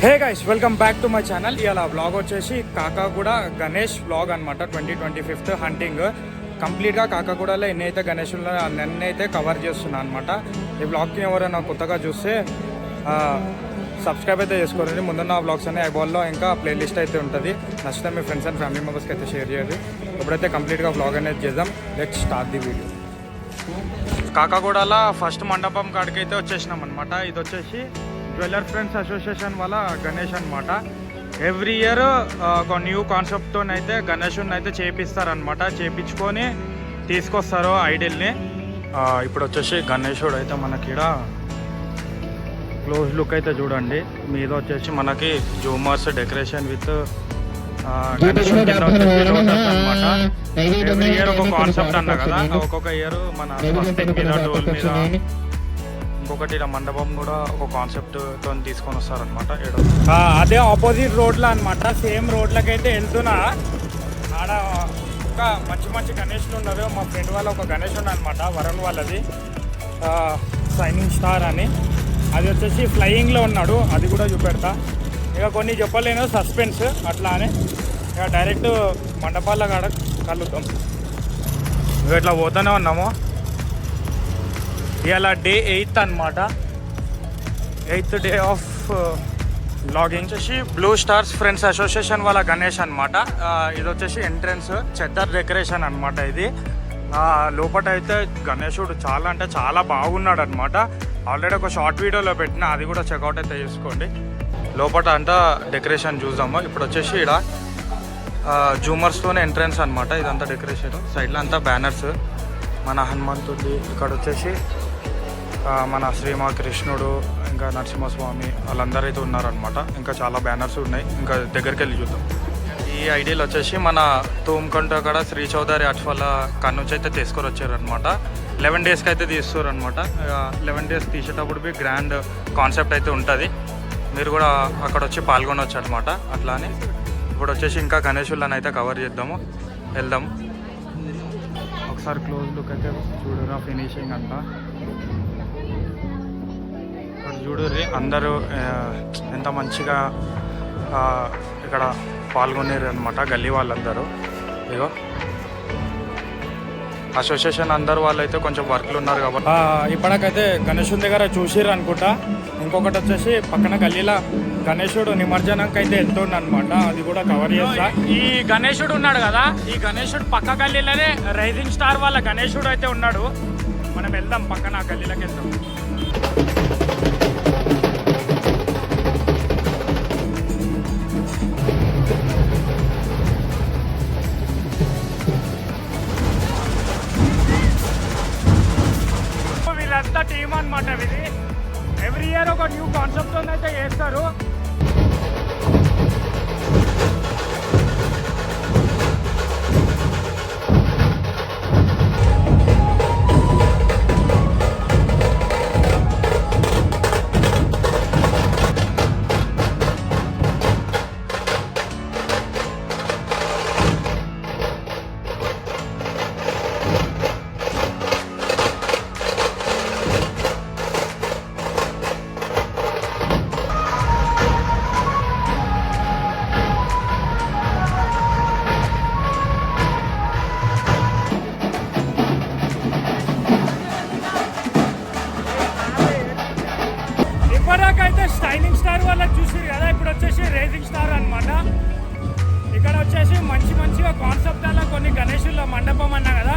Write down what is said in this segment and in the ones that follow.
Hey guys, welcome back to my channel. ఇలా blog వచ్చేసి Kakaguda Ganesh blog అనమాట. 2025 హంటింగ్ కంప్లీట్గా కాకాగూడలో ఎన్నైతే గణేషుల్లో అన్నైతే కవర్ చేస్తున్నాను అనమాట. ఈ బ్లాగ్కి ఎవరైనా కొత్తగా చూస్తే సబ్స్క్రైబ్ అయితే చేసుకోండి. ముందున్న బ్లాగ్స్ అన్ని ఐబాల్లో ఇంకా ప్లేలిస్ట్ అయితే ఉంటుంది. నచ్చితే మీ ఫ్రెండ్స్ అండ్ ఫ్యామిలీ మెంబర్స్కి అయితే షేర్ చేయండి. ఇప్పుడైతే కంప్లీట్గా బ్లాగ్ అనేది చేద్దాం. Let's start the video. కాకాగూడలో ఫస్ట్ మండపం కాడికి అయితే వచ్చేసినాం అనమాట. ఇది వచ్చేసి జ్యువెలర్ ఫ్రెండ్స్ అసోసియేషన్ వాళ్ళ గణేష్ అనమాట. ఎవ్రీ ఇయర్ ఒక న్యూ కాన్సెప్ట్తో అయితే గణేషుని అయితే చేపిస్తారనమాట. చేపించుకొని తీసుకొస్తారు ఐడిల్ని. ఇప్పుడు వచ్చేసి గణేశుడు అయితే మనకి ఇక్కడ క్లోజ్ లుక్ అయితే చూడండి. మీద వచ్చేసి మనకి జూమర్స్ డెకరేషన్ విత్ గణేశుడి కింద వచ్చేసి లోటస్ అనమాట. ఎవ్రీ ఇయర్ ఒక కాన్సెప్ట్ అన్నా కదా, ఒక్కొక్క ఇయర్ మన స్వస్తిక్ మీద, డోల్ మీద, ఇంకొకటి ఇలా మండపం కూడా ఒక కాన్సెప్ట్ తో తీసుకొని వస్తారనమాట. అదే ఆపోజిట్ రోడ్లో అనమాట. సేమ్ రోడ్లకైతే వెళ్తున్నా. ఆడ ఒక మంచి మంచి గణేష్లు ఉన్నారు. మా ఫ్రెండ్ వాళ్ళ ఒక గణేష్ అనమాట, వరుణ్ వాళ్ళది, షైనింగ్ స్టార్ అని. అది వచ్చేసి ఫ్లయింగ్లో ఉన్నాడు. అది కూడా చూపెడతా. ఇక కొన్ని చెప్పలేను, సస్పెన్స్ అట్లా అని. ఇక డైరెక్ట్ మండపాల కాడ కలుద్దాం. ఇక ఇట్లా పోతూనే ఉన్నాము. ఇవాళ డే 8 అనమాట. 8th day of blogging. వచ్చేసి బ్లూ స్టార్స్ ఫ్రెండ్స్ అసోసియేషన్ వాళ్ళ గణేష్ అనమాట. ఇది వచ్చేసి ఎంట్రన్స్ చెద్దర్ డెకరేషన్ అనమాట. ఇది లోపల అయితే గణేశుడు చాలా అంటే చాలా బాగున్నాడు అనమాట. ఆల్రెడీ ఒక షార్ట్ వీడియోలో పెట్టిన, అది కూడా చెక్అవుట్ అయితే చేసుకోండి. లోపల అంతా డెకరేషన్ చూద్దాము. ఇప్పుడు వచ్చేసి ఇక్కడ జూమర్స్తోనే ఎంట్రన్స్ అనమాట. ఇదంతా డెకరేషన్. సైడ్లో అంతా బ్యానర్స్, మన హనుమంతుడి. ఇక్కడ వచ్చేసి మన శ్రీమకృష్ణుడు, ఇంకా నరసింహస్వామి వాళ్ళందరూ అయితే ఉన్నారనమాట. ఇంకా చాలా బ్యానర్స్ ఉన్నాయి. ఇంకా దగ్గరికి వెళ్ళి చూద్దాం. ఈ ఐడియాలు వచ్చేసి మన తూమ్కంట కాడ శ్రీ చౌదరి ఆర్ట్స్ వాళ్ళ కాడ నుంచి అయితే తీసుకొని వచ్చారనమాట. 11 డేస్కి అయితే తీస్తారు అనమాట. 11 డేస్ తీసేటప్పుడు గ్రాండ్ కాన్సెప్ట్ అయితే ఉంటుంది. మీరు కూడా అక్కడ వచ్చి పాల్గొనవచ్చు అనమాట. అట్లా అని ఇప్పుడు వచ్చేసి ఇంకా గణేశులను అయితే కవర్ చేద్దాము, వెళ్దాము. ఒకసారి క్లోజ్ లుక్ అయితే చూడరా, ఫినిషింగ్ అంతా చూడుర్రి. అందరూ ఎంత మంచిగా ఇక్కడ పాల్గొనేరు అనమాట, గల్లీ వాళ్ళందరూ. ఇగో అసోసియేషన్ అందరు వాళ్ళు అయితే కొంచెం వర్క్లు ఉన్నారు కాబట్టి ఇప్పటికైతే గణేశుని దగ్గర చూసిర్రు అనుకుంటా. ఇంకొకటి వచ్చేసి పక్కన గల్లీలో గణేశుడు నిమజ్జనంకి అయితే వెళ్తుండ అనమాట. అది కూడా కవర్ చేస్తా. ఈ గణేశుడు ఉన్నాడు కదా, ఈ గణేశుడు పక్క గల్లీలోనే రైజింగ్ స్టార్ వాళ్ళ గణేశుడు అయితే ఉన్నాడు. మనం వెళ్దాం, పక్కన ఆ గల్లీలోకి వెళ్దాం. వీళ్ళంతా టీమ్ అనమాట. ఇది ఎవ్రీ ఇయర్ ఒక న్యూ కాన్సెప్ట్ అయితే చేస్తారు. ఇప్పటికైతే షైనింగ్ స్టార్ వాళ్ళ చూసారు కదా, ఇప్పుడు వచ్చేసి రేజింగ్ స్టార్ అనమాట. ఇక్కడ వచ్చేసి మంచిగా కాన్సెప్ట్ అలా కొన్ని గణేశుల మండపం అన్నా కదా,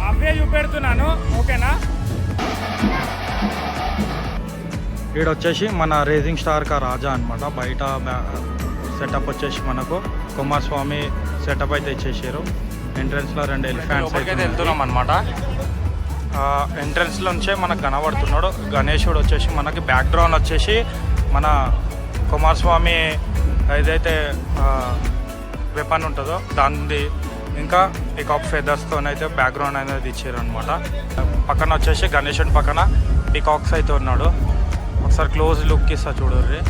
అవే చూపెడుతున్నాను. ఓకేనా? ఇక్కడ వచ్చేసి మన రేజింగ్ స్టార్ కా రాజా అనమాట. బయట సెటప్ వచ్చేసి మనకు కుమారస్వామి సెటప్ అయితే ఇచ్చేసారు. ఎంట్రన్స్లో 2 ఎలిఫెంట్స్ అయితే వెళ్తున్నాం అనమాట. ఎంట్రన్స్లో నుంచే మనకు కనబడుతున్నాడు గణేశుడు. వచ్చేసి మనకి బ్యాక్గ్రౌండ్ వచ్చేసి మన కుమారస్వామి ఏదైతే వెపన్ ఉంటుందో దాన్ని, ఇంకా పికాక్ ఫెదర్స్తోనైతే బ్యాక్గ్రౌండ్ అనేది ఇచ్చారు అనమాట. పక్కన వచ్చేసి గణేశుడి పక్కన పికాక్స్ అయితే ఉన్నాడు. ఒకసారి క్లోజ్ లుక్ ఇస్తా చూడర్రి.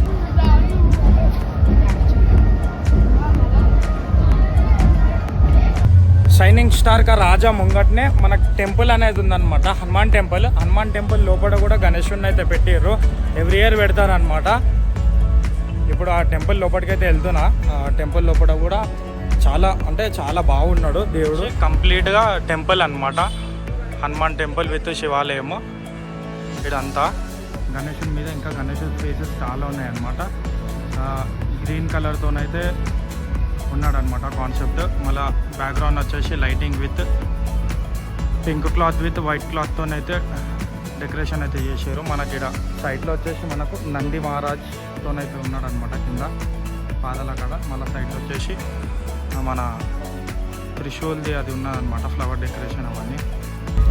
షైనింగ్ స్టార్ కా రాజా ముంగట్నే మనకు టెంపుల్ అనేది ఉందన్నమాట, హనుమాన్ టెంపుల్. హనుమాన్ టెంపుల్ లోపల కూడా గణేశుడిని అయితే పెట్టారు. ఎవ్రీ ఇయర్ పెడతారనమాట. ఇప్పుడు ఆ టెంపుల్ లోపలికైతే వెళ్తున్నా. ఆ టెంపుల్ లోపల కూడా చాలా అంటే చాలా బాగున్నాడు దేవుడు. కంప్లీట్గా టెంపుల్ అన్నమాట, హనుమాన్ టెంపుల్ విత్ శివాలయము. ఇదంతా గణేశుని మీద ఇంకా గణేశుని ఫేసెస్ చాలా ఉన్నాయన్నమాట. గ్రీన్ కలర్తోనైతే ఉన్నాడనమాట కాన్సెప్ట్. మళ్ళీ బ్యాక్గ్రౌండ్ వచ్చేసి lighting with pink cloth with white క్లాత్తోనైతే డెకరేషన్ అయితే చేశారు. మనకి ఇక్కడ సైడ్లో వచ్చేసి మనకు నంది మహారాజ్తోనైతే ఉన్నాడనమాట కింద పాదాల కాడ. మళ్ళీ సైడ్లో వచ్చేసి మన త్రిశూల్ది అది ఉన్నదన్నమాట, ఫ్లవర్ డెకరేషన్ అవన్నీ.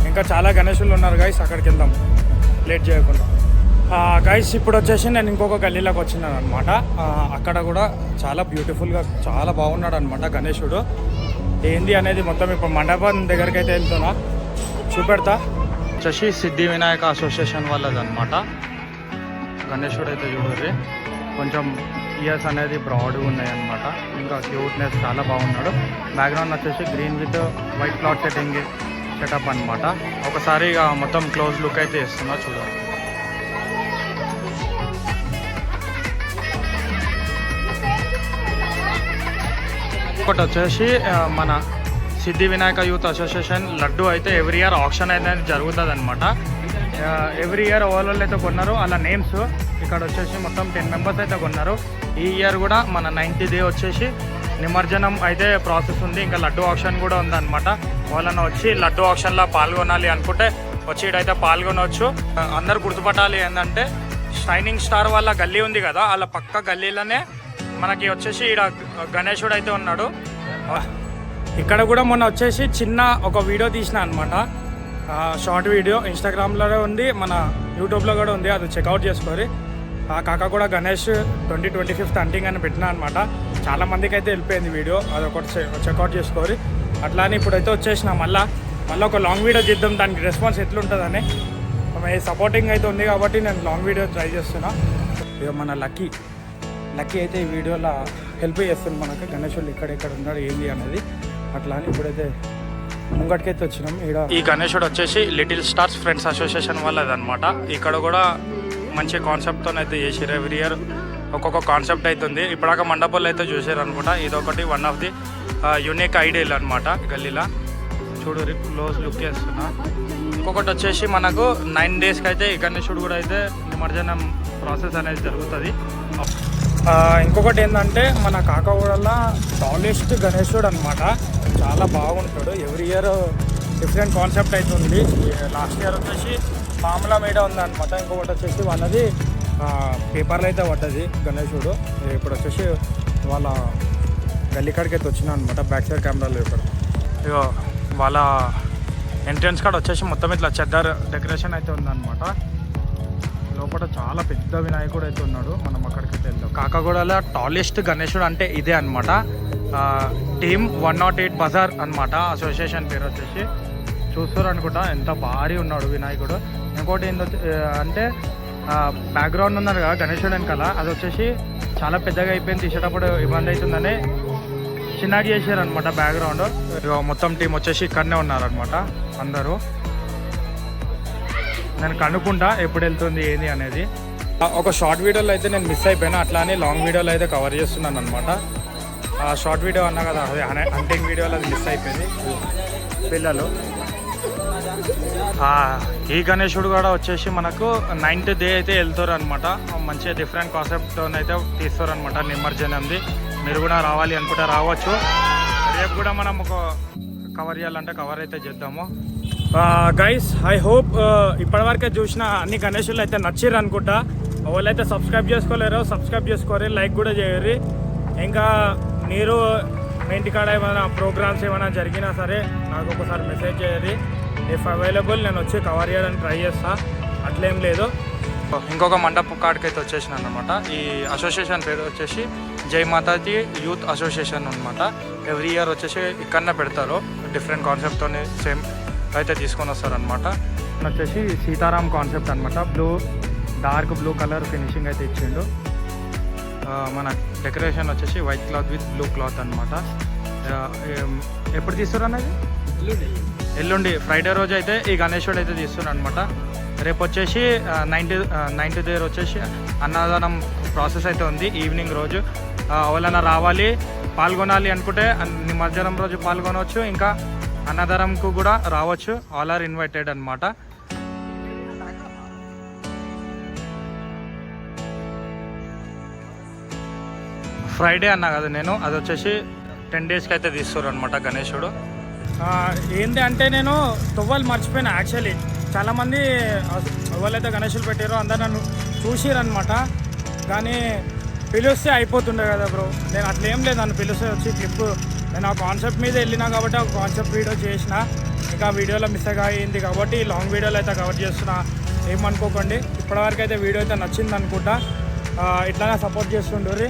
ఇంకా చాలా గణేశులు ఉన్నారు గైస్, అక్కడికి వెళ్దాం లేట్ చేయకుండా. గైస్ ఇప్పుడు వచ్చేసి నేను ఇంకొక గల్లీలోకి వచ్చినాను అనమాట. అక్కడ కూడా చాలా బ్యూటిఫుల్గా చాలా బాగున్నాడు అనమాట గణేశుడు. ఏంది అనేది మొత్తం ఇప్పుడు మండపం దగ్గరికి అయితే వెళ్తున్నా, చూపెడతా. వచ్చేసి సిద్ధి వినాయక అసోసియేషన్ వాళ్ళది అనమాట. గణేశుడు అయితే చూడండి, కొంచెం ఇయర్స్ అనేది బ్రాడ్గా ఉన్నాయి అనమాట. ఇంకా క్యూట్నెస్ చాలా బాగున్నాడు. బ్యాక్గ్రౌండ్ వచ్చేసి green with white cloth setup అనమాట. ఒకసారి ఇక మొత్తం క్లోజ్ లుక్ అయితే ఇస్తున్నా చూడండి. ఒకటి వచ్చేసి మన సిద్ధి వినాయక యూత్ అసోసియేషన్ లడ్డు అయితే ఎవ్రీ ఇయర్ ఆప్షన్ అనేది జరుగుతుంది అనమాట. ఎవ్రీ ఇయర్ ఓవర్లో అయితే కొన్నారు అలా నేమ్స్. ఇక్కడ వచ్చేసి మొత్తం 10 మెంబర్స్ అయితే కొన్నారు. ఈ ఇయర్ కూడా మన 90th డే వచ్చేసి నిమజ్జనం అయితే ప్రాసెస్ ఉంది. ఇంకా లడ్డు ఆప్షన్ కూడా ఉందన్నమాట. వాళ్ళని వచ్చి లడ్డు ఆప్షన్లో పాల్గొనాలి అనుకుంటే వచ్చి ఇక్కడైతే పాల్గొనవచ్చు. అందరు గుర్తుపట్టాలి ఏంటంటే షైనింగ్ స్టార్ వాళ్ళ గల్లీ ఉంది కదా, వాళ్ళ పక్క గల్లీలోనే మనకి వచ్చేసి ఇక్కడ గణేశుడు అయితే ఉన్నాడు. ఇక్కడ కూడా మొన్న వచ్చేసి చిన్న ఒక వీడియో తీసిన అనమాట, షార్ట్ వీడియో. ఇన్స్టాగ్రామ్లో ఉంది, మన యూట్యూబ్లో కూడా ఉంది, అది చెక్అవుట్ చేసుకోరి. ఆ కాక కూడా గణేష్ 2025 హంటింగ్ అని పెట్టినా అనమాట. చాలా మందికి అయితే వెళ్ళిపోయింది వీడియో, అది ఒకటి చెక్అవుట్ చేసుకోరి. అట్లా అని ఇప్పుడైతే వచ్చేసిన మళ్ళీ ఒక లాంగ్ వీడియో చేద్దాం, దానికి రెస్పాన్స్ ఎట్లుంటుందని. సపోర్టింగ్ అయితే ఉంది కాబట్టి నేను లాంగ్ వీడియో ట్రై చేస్తున్నా. ఇక మన లక్కీ అయితే ఈ వీడియోలో హెల్ప్ చేస్తుంది మనకు, గణేశుడు ఇక్కడ ఉన్నాడు ఏంది అనేది. అట్లా అని ఇప్పుడైతే ముంగటికైతే వచ్చినాం. ఇక్కడ ఈ గణేశుడు వచ్చేసి లిటిల్ స్టార్స్ ఫ్రెండ్స్ అసోసియేషన్ వాళ్ళది అనమాట. ఇక్కడ కూడా మంచి కాన్సెప్ట్తో అయితే చేసారు. ఎవ్రీ ఇయర్ ఒక్కొక్క కాన్సెప్ట్ అవుతుంది. ఇప్పటిదాకా మండపాలు అయితే చూసారు అనుకుంటా. ఇదొకటి one of the unique ideal అనమాట గల్లీలా. చూడు క్లోజ్ లుక్ చేస్తున్నా. ఇంకొకటి వచ్చేసి మనకు 9 డేస్కి అయితే ఈ గణేశుడు కూడా అయితే నిమజ్జనం ప్రాసెస్ అనేది జరుగుతుంది. ఇంకొకటి ఏంటంటే మన కాకగూడలో టాలెస్ట్ గణేశుడు అనమాట, చాలా బాగుంటాడు. ఎవ్రీ ఇయర్ డిఫరెంట్ కాన్సెప్ట్ అవుతుంది. లాస్ట్ ఇయర్ వచ్చేసి మామూలు మీద ఉందన్నమాట. ఇంకొకటి వచ్చేసి వాళ్ళది పేపర్లో అయితే పడ్డది గణేశుడు. ఇప్పుడు వచ్చేసి వాళ్ళ గల్లీ కాడికి అయితే వచ్చినా అనమాట. బ్యాక్ సైడ్ కెమెరాలో ఇక్కడ ఇగో వాళ్ళ ఎంట్రన్స్ కాడ వచ్చేసి మొత్తం ఇట్లా చెద్దర్ డెకరేషన్ అయితే ఉందన్నమాట. లోపల చాలా పెద్ద వినాయకుడు అయితే ఉన్నాడు. మనం అక్కడికి వెళ్దాం. కాకగూడలో టాలెస్ట్ గణేశుడు అంటే ఇదే అనమాట. టీమ్ 108 బజార్ అనమాట అసోసియేషన్ పేరు వచ్చేసి. చూస్తారు అనుకుంటా ఎంత భారీ ఉన్నాడు వినాయకుడు. ఇంకోటి అంటే బ్యాక్గ్రౌండ్ ఉన్నారు కదా గణేశుడు వెనకాల, అది వచ్చేసి చాలా పెద్దగా అయిపోయింది, తీసేటప్పుడు ఇబ్బంది అవుతుందని చిన్నగా చేశారు అనమాట బ్యాక్గ్రౌండ్. మొత్తం టీం వచ్చేసి ఇక్కడనే ఉన్నారనమాట అందరూ. నేను కనుక్కుంటా ఎప్పుడు వెళ్తుంది ఏంది అనేది. ఒక షార్ట్ వీడియోలో అయితే నేను మిస్ అయిపోయినా, అట్లా అని లాంగ్ వీడియోలో అయితే కవర్ చేస్తున్నాను అనమాట. ఆ షార్ట్ వీడియో అన్నా కదా, అదే హంటింగ్ వీడియోలో అది మిస్ అయిపోయింది పిల్లలు. ఈ గణేశుడు కూడా వచ్చేసి మనకు 9th డే అయితే వెళ్తారు అనమాట. మంచిగా డిఫరెంట్ కాన్సెప్ట్తో అయితే తీస్తారు అనమాట నిమజ్జనంది. మీరు కూడా రావాలి అనుకుంటే రావచ్చు. రేపు కూడా మనం ఒక కవర్ చేయాలంటే కవర్ అయితే చేద్దాము. గైస్ ఐ హోప్ ఇప్పటివరకే చూసిన అన్ని గణేశులు అయితే నచ్చిర్రు అనుకుంటా. వాళ్ళైతే సబ్స్క్రైబ్ చేసుకోలేరు, సబ్స్క్రైబ్ చేసుకోరు, లైక్ కూడా చేయరు. ఇంకా మీరు మీ ఇంటికాడ ఏమైనా ప్రోగ్రామ్స్ ఏమైనా జరిగినా సరే నాకు ఒకసారి మెసేజ్ చేయరు. ఇఫ్ అవైలబుల్ నేను వచ్చి కవర్ చేయడానికి ట్రై చేస్తా, అట్లేం లేదు. ఇంకొక మండపం కాడికి అయితే వచ్చేసినాను అనమాట. ఈ అసోసియేషన్ పేరు వచ్చేసి జై మాతాజీ యూత్ అసోసియేషన్ అనమాట. ఎవ్రీ ఇయర్ వచ్చేసి ఇక్కడనే పెడతారు, డిఫరెంట్ కాన్సెప్ట్తో సేమ్ అయితే తీసుకొని వస్తారనమాట. వచ్చేసి సీతారాం కాన్సెప్ట్ అనమాట. డార్క్ బ్లూ కలర్ ఫినిషింగ్ అయితే ఇచ్చిండు. మన డెకరేషన్ వచ్చేసి white cloth with blue cloth అనమాట. ఎప్పుడు తీస్తారు అన్నది ఎల్లుండి ఫ్రైడే రోజు అయితే ఈ గణేశుడు అయితే తీస్తున్నాను అనమాట. రేపు వచ్చేసి నైన్త్ డే వచ్చేసి అన్నదానం ప్రాసెస్ అయితే ఉంది. ఈవినింగ్ రోజు ఎవరైనా రావాలి పాల్గొనాలి అనుకుంటే నిమజ్జనం రోజు పాల్గొనవచ్చు, ఇంకా అన్నదానంకు కూడా రావచ్చు. ఆల్ ఆర్ ఇన్వైటెడ్ అనమాట. ఫ్రైడే అన్నా కదా నేను, అది వచ్చేసి 10 డేస్కి అయితే తీస్తారు అనమాట గణేశుడు. ఏంటి అంటే నేను తొవ్వలు మర్చిపోయినా. యాక్చువల్లీ చాలామంది ఎవరైతే గణేశులు పెట్టారో అందరు నన్ను చూసిరనమాట, కానీ పిలిస్తే అయిపోతుండే కదా బ్రో. నేను అట్లా ఏం లేదు, నన్ను పిలిస్తే వచ్చి క్లిప్ నేను ఆ కాన్సెప్ట్ మీద వెళ్ళినా కాబట్టి ఆ కాన్సెప్ట్ వీడియో చేసిన. ఇంకా వీడియోలో మిస్ అయింది కాబట్టి లాంగ్ వీడియోలో అయితే కవర్ చేస్తున్నా, ఏమనుకోకండి. ఇప్పటివరకు అయితే వీడియో అయితే నచ్చింది అనుకుంటా. ఇట్లానే సపోర్ట్ చేస్తుండ్రి.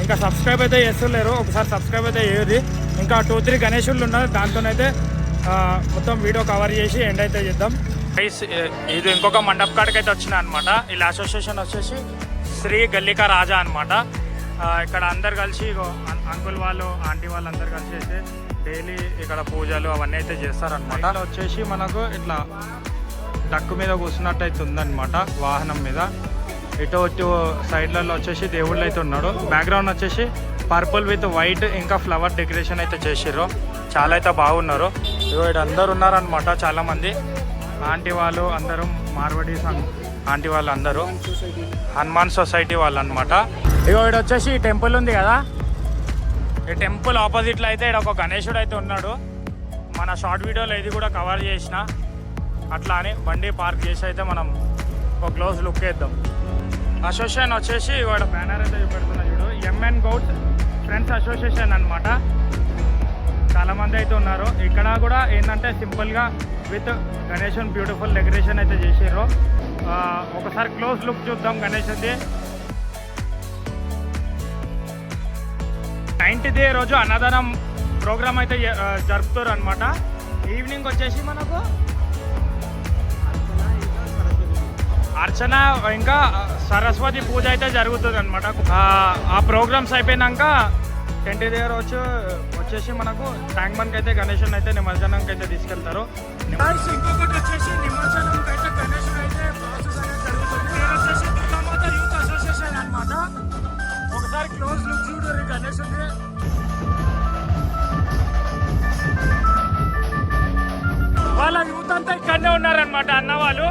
ఇంకా సబ్స్క్రైబ్ అయితే చేస్తలేరు, ఒకసారి సబ్స్క్రైబ్ అయితే చేయదు. ఇంకా 2-3 గణేశులు ఉన్నారు, దాంతోనైతే మొత్తం వీడియో కవర్ చేసి ఎండ్ అయితే చేద్దాం. ఇది ఇంకొక మండప్ కాడికి అయితే వచ్చిన అనమాట. వీళ్ళ అసోసియేషన్ వచ్చేసి శ్రీ గల్లికా రాజా అనమాట. ఇక్కడ అందరు కలిసి అంకుల్ వాళ్ళు ఆంటీ వాళ్ళు అందరు కలిసి అయితే డైలీ ఇక్కడ పూజలు అవన్నీ అయితే చేస్తారనమాట. వచ్చేసి మనకు ఇట్లా డక్కు మీద కూర్చున్నట్టు అయితే ఉందన్నమాట, వాహనం మీద. ఇటు సైడ్లలో వచ్చేసి దేవుళ్ళు అయితే ఉన్నాడు. బ్యాక్గ్రౌండ్ వచ్చేసి పర్పుల్ విత్ వైట్ ఇంకా ఫ్లవర్ డెకరేషన్ అయితే చేసిర్రు. చాలా అయితే బాగున్నారు. ఇగో ఇక్కడ అందరు ఉన్నారనమాట, చాలామంది ఆంటీ వాళ్ళు అందరూ, మార్వడీస్ ఆంటీ వాళ్ళు అందరూ హనుమాన్ సొసైటీ వాళ్ళు అనమాట. ఇగో ఇక్కడ వచ్చేసి టెంపుల్ ఉంది కదా, ఈ టెంపుల్ ఆపోజిట్లో అయితే ఇక్కడ ఒక గణేశుడు అయితే ఉన్నాడు. మన షార్ట్ వీడియోలో ఇది కూడా కవర్ చేసిన. అట్లా అని బండి పార్క్ చేసి అయితే మనం ఒక క్లోజ్ లుక్ వేద్దాం. అసోసియేషన్ వచ్చేసి ఇక్కడ బ్యానర్ అయితే చూపెడుతున్నా చూడు, ఎంఎన్ గౌడ్ ఫ్రెండ్స్ అసోసియేషన్ అనమాట. చాలామంది అయితే ఉన్నారు. ఇక్కడ కూడా ఏంటంటే సింపుల్గా విత్ గణేశన్ బ్యూటిఫుల్ డెకరేషన్ అయితే చేసారు. ఒకసారి క్లోజ్ లుక్ చూద్దాం గణేశన్ది. 9th డే రోజు అన్నదానం ప్రోగ్రామ్ అయితే జరుపుతారు అనమాట. ఈవినింగ్ వచ్చేసి మనకు అర్చన ఇంకా సరస్వతి పూజ అయితే జరుగుతుంది అనమాట. ఆ ప్రోగ్రామ్స్ అయిపోయినాక 10th డే రోజు వచ్చేసి మనకు ట్యాంక్ బండ్కి అయితే గణేశన్ అయితే నిమజ్జనంకి అయితే తీసుకెళ్తారు. ఇంకొకటి వచ్చేసి నిమజ్జనంకి అయితే గణేశన్ అయితే ప్రాసెస్ అనేది జరుగుతుంది. వచ్చేసి దుర్గామాత యూత్ అసోసియేషన్ అనమాట. ఒకసారి క్లోజ్ లుక్ చూడరు గణేశన్. వాళ్ళ యూత్ అంతా ఇక్కడనే ఉన్నారనమాట అన్న వాళ్ళు.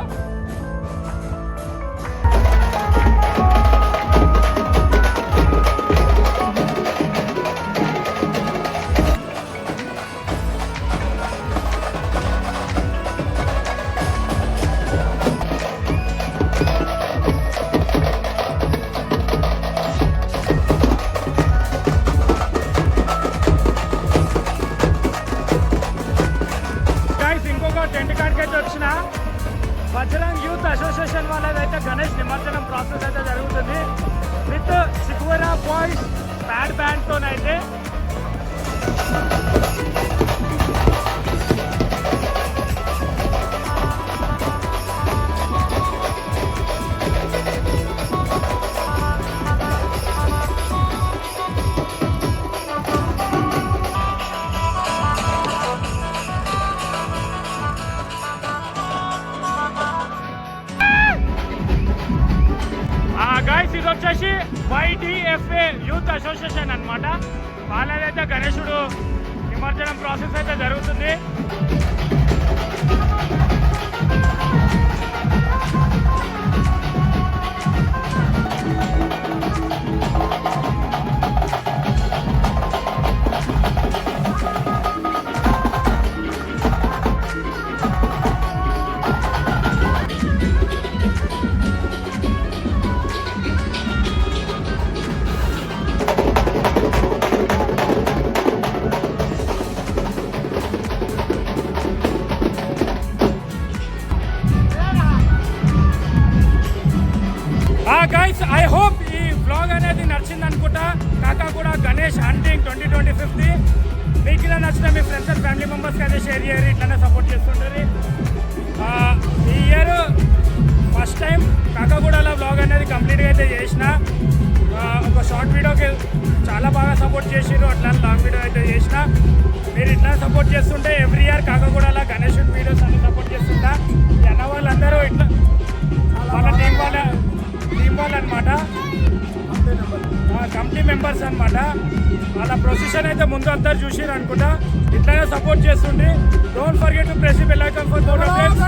బజరంగ్ యూత్ అసోసియేషన్ వాళ్ళదైతే గణేష్ నిమజ్జనం ప్రాసెస్ అయితే జరుగుతుంది విత్ సిక్వరా బాయ్స్ ప్యాడ్ బ్యాండ్తోనైతే. గైస్ ఇది వచ్చేసి YDFA యూత్ అసోసియేషన్ అనమాట. వాళ్ళదైతే గణేశుడు నిమజ్జనం ప్రాసెస్ అయితే జరుగుతుంది. గైస్ ఐ హోప్ ఈ వ్లాగ్ అనేది నచ్చింది అనుకుంటా. కాకాగూడ గణేష్ హంటింగ్ 2025 మీకు ఇలా నచ్చిన మీ ఫ్రెండ్స్ అండ్ ఫ్యామిలీ మెంబర్స్కి అయితే షేర్ చేయరు, ఇట్లానే సపోర్ట్ చేస్తుంటారు. ఈ ఇయర్ ఫస్ట్ టైం కాకాగూడలో బ్లాగ్ అనేది కంప్లీట్గా అయితే చేసిన ఒక షార్ట్ వీడియోకి చాలా బాగా సపోర్ట్ చేసిర్రు, అట్లా లాంగ్ వీడియో అయితే చేసిన. మీరు ఇట్లా సపోర్ట్ చేస్తుంటే ఎవ్రీ ఇయర్ కాకాగూడలో గణేశుడి వీడియోస్ అన్ని సపోర్ట్ చేస్తుంటా. ఈ అన్న వాళ్ళందరూ ఇట్లా వాళ్ళ టీం వాళ్ళు అనమాట, కమిటీ మెంబర్స్ అనమాట. వాళ్ళ ప్రొసెషన్ అయితే ముందు అందరు చూసిర్రు అనుకుంటా. ఇట్లానే సపోర్ట్ చేస్తుండే. Don't forget to press the bell icon for more updates.